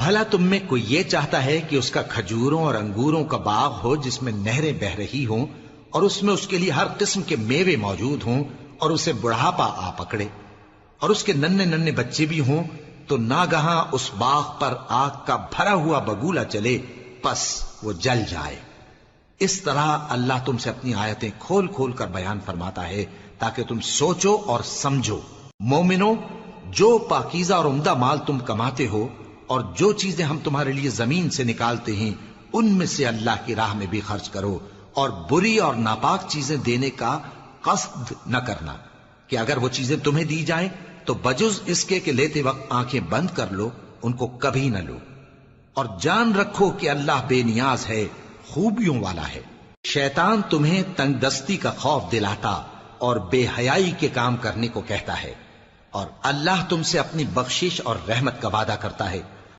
भला तुम में कोई ये चाहता है कि उसका खजूरों और अंगूरों का बाग हो जिसमें नहरें बह रही हों और उसमें उसके लिए हर किस्म के मेवे मौजूद हों और उसे बुढ़ापा आ पकड़े और उसके नन्हे नन्हे बच्चे भी हों, तो नागहां उस बाग पर आग का भरा हुआ बगूला चले, बस वो जल जाए। इस तरह अल्लाह तुमसे अपनी आयतें खोल खोल कर बयान फरमाता है ताकि तुम सोचो और समझो। मोमिनो, जो पाकीज़ा और उम्दा माल तुम कमाते हो और जो चीजें हम तुम्हारे लिए जमीन से निकालते हैं, उनमें से अल्लाह की राह में भी खर्च करो और बुरी और नापाक चीजें देने का कस्द न करना कि अगर वो चीजें तुम्हें दी जाएं तो बजुज इसके कि लेते वक्त आंखें बंद कर लो, उनको कभी न लो। और जान रखो कि अल्लाह बेनियाज है, खूबियों वाला है। शैतान तुम्हें तंगदस्ती का खौफ दिलाता और बेहयाई के काम करने को कहता है, और अल्लाह तुमसे अपनी बख्शिश और रहमत का वादा करता है।